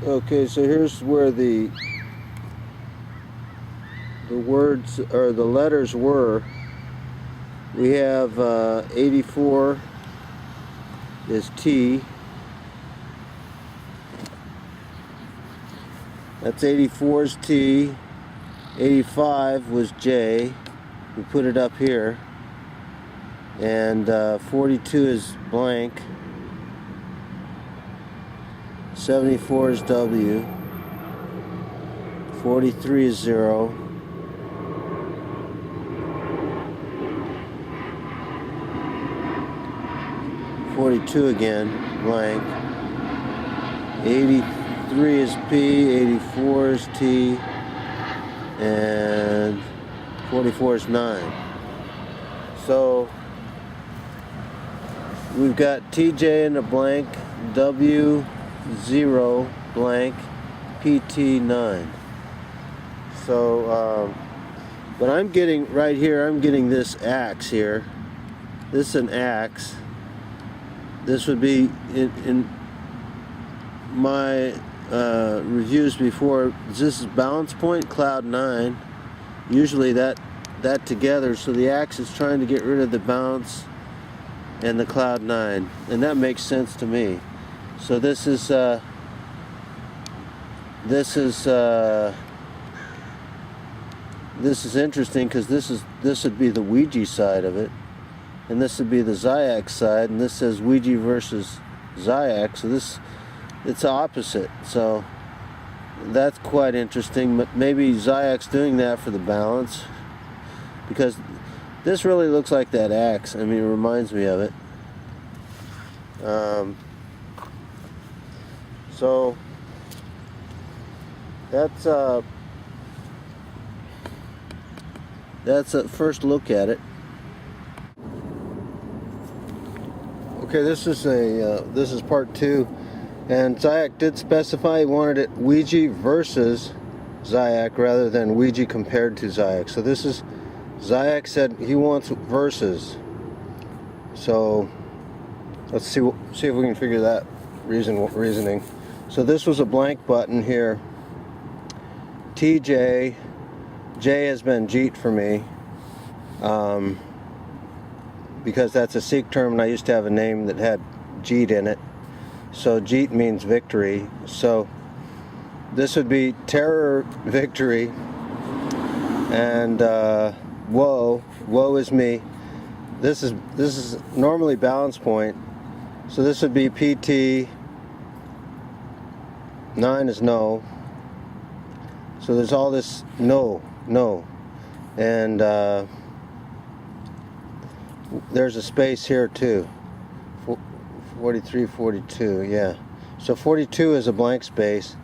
Okay, so here's where the words or the letters were. We have 84 is T. That's 84's T. 85 was J. We put it up here. And 42 is blank. 74 is W. 43 is 0. 42 again, blank. 83 is P, 84 is T, and 44 is 9. So we've got TJ in a blank, W 0 blank, PT 9. So, but I'm getting right here, I'm getting this axe here. This is an axe. This would be in my reviews before. This is balance point, cloud 9. Usually that together, so the axe is trying to get rid of the bounce and the cloud 9, and that makes sense to me. So this is interesting because this would be the Ouija side of it. And this would be the Zyac side, and this says Ouija versus Zyac, so it's opposite. So that's quite interesting. But maybe Zyac's doing that for the balance, because this really looks like that axe. I mean, it reminds me of it. So that's a first look at it. Okay, this is part 2, and Zyac did specify he wanted it Ouija versus Zyac rather than Ouija compared to Zyac. So this is, Zyac said he wants versus. So let's see if we can figure that reasoning. So this was a blank button here. TJ, J has been Jeet for me. Because that's a Sikh term, and I used to have a name that had Jeet in it. So Jeet means victory. So this would be terror, victory, and woe is me. This is normally balance point. So this would be PT. 9 is no. So there's all this no, and there's a space here too. 43, 42, yeah. So 42 is a blank space,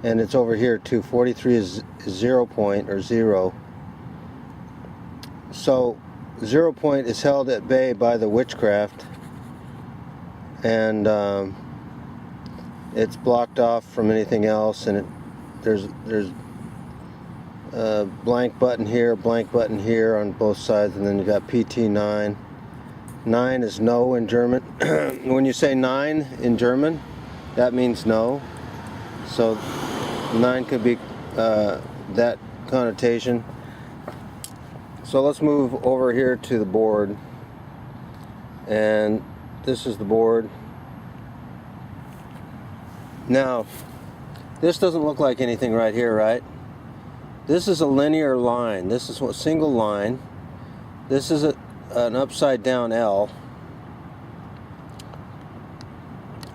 and it's over here too. 43 is 0 point or 0. So 0 point is held at bay by the witchcraft, and it's blocked off from anything else. And there's a blank button here on both sides, and then you got PT 9. 9 is no in German. When you say 9 in German, that means no. So 9 could be that connotation. So let's move over here to the board. And this is the board. Now, this doesn't look like anything right here, right? This is a linear line. This is a single line. This is an upside down L.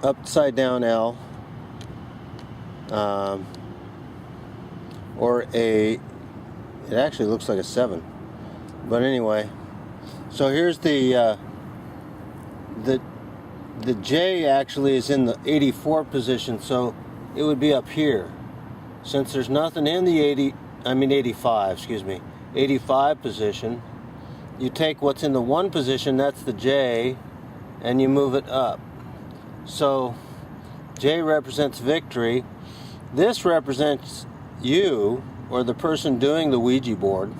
Upside down L. Or it actually looks like a 7. But anyway, so here's the J actually is in the 84 position, so it would be up here. Since there's nothing in the 85 position, you take what's in the 1 position, that's the J, and you move it up. So J represents victory. This represents you, or the person doing the Ouija board.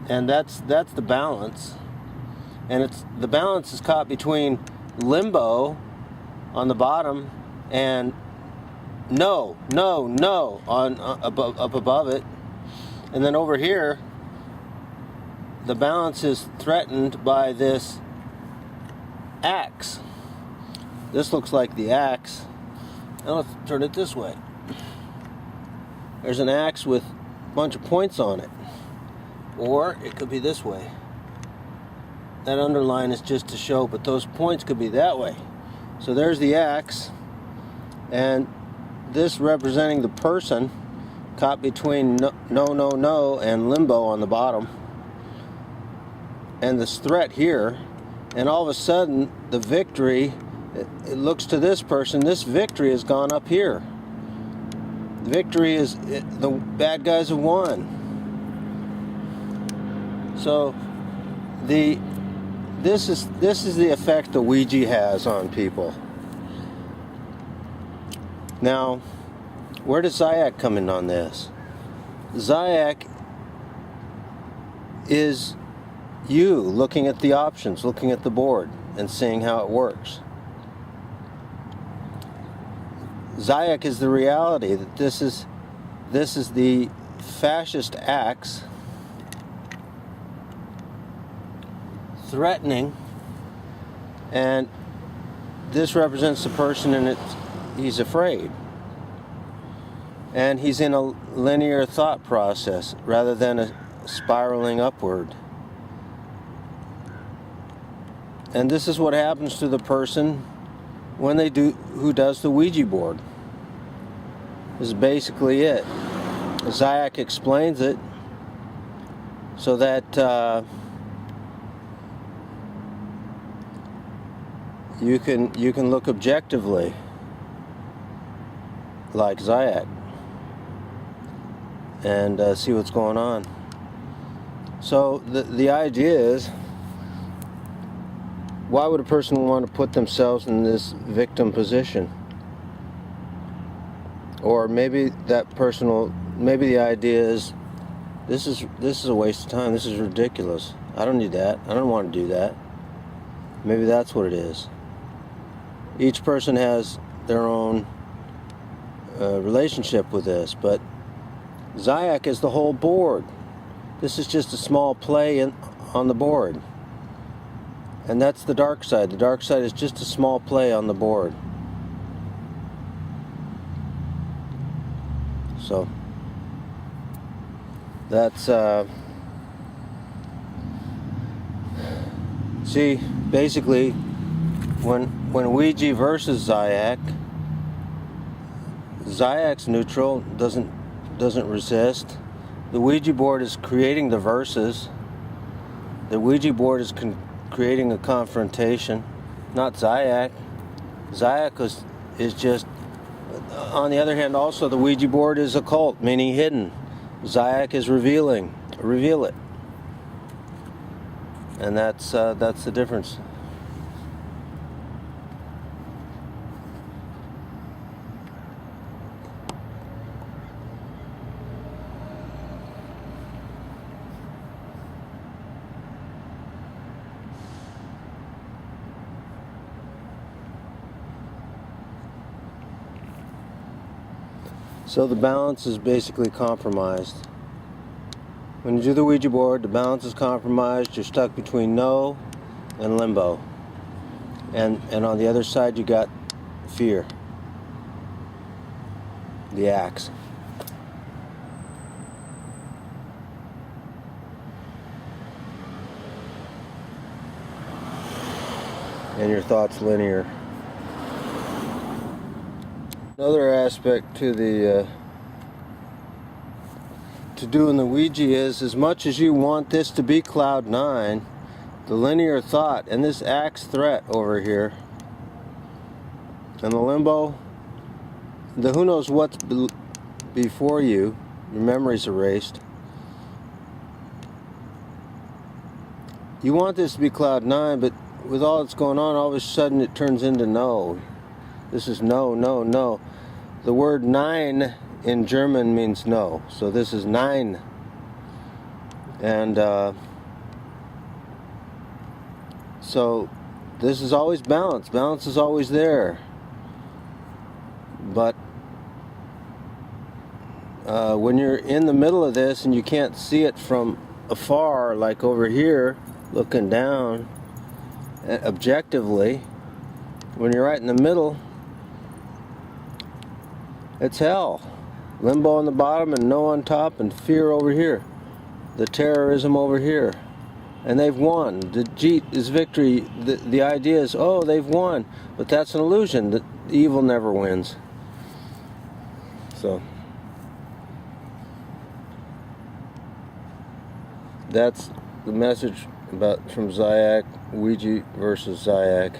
And that's the balance. And the balance is caught between limbo on the bottom and no, no, no on up above it. And then over here, the balance is threatened by this axe. This looks like the axe. Now let's turn it this way. There's an axe with a bunch of points on it. Or it could be this way. That underline is just to show, but those points could be that way. So there's the axe, and this representing the person caught between no, no, no, no and limbo on the bottom. And this threat here, and all of a sudden the victory, it looks to this person, this victory has gone up here. The victory is, the bad guys have won. So this is the effect the Ouija has on people. Now, where does Zyac come in on this? Zyac is you looking at the options, looking at the board, and seeing how it works. Zyac is the reality that this is the fascist axe threatening, and this represents the person, and he's afraid, and he's in a linear thought process rather than a spiraling upward. And this is what happens to the person when who does the Ouija board. This is basically it. Zyac explains it so that you can look objectively like Zyac and see what's going on. So the idea is, why would a person want to put themselves in this victim position? Or maybe that person maybe the idea is, this is a waste of time, this is ridiculous, I don't need that, I don't want to do that. Maybe that's what it is. Each person has their own relationship with this, but Zyac is the whole board. This is just a small play on the board. And that's the dark side. The dark side is just a small play on the board. So that's see, basically when Ouija versus Zyac, Zyac's neutral, doesn't resist. The Ouija board is creating the verses. The Ouija board is creating a confrontation, not Zyac. Zyac is just, on the other hand, also the Ouija board is occult, meaning hidden. Zyac is reveal it. And that's the difference. So the balance is basically compromised. When you do the Ouija board, the balance is compromised. You're stuck between no and limbo. And on the other side you got fear. The axe. And your thoughts linear. Another aspect to doing the Ouija is, as much as you want this to be cloud 9, the linear thought and this axe threat over here, and the limbo, the who knows what's before you, your memory's erased. You want this to be cloud 9, but with all that's going on, all of a sudden it turns into no. This is no, no, no. The word 9 in German means no. So this is 9. And so this is always balance. Balance is always there. But when you're in the middle of this and you can't see it from afar, like over here, looking down objectively, when you're right in the middle, it's hell. Limbo on the bottom and no on top, and fear over here. The terrorism over here. And they've won. The Jeet is victory. The idea is, oh, they've won. But that's an illusion. The evil never wins. So that's the message from Zyac, Ouija versus Zyac.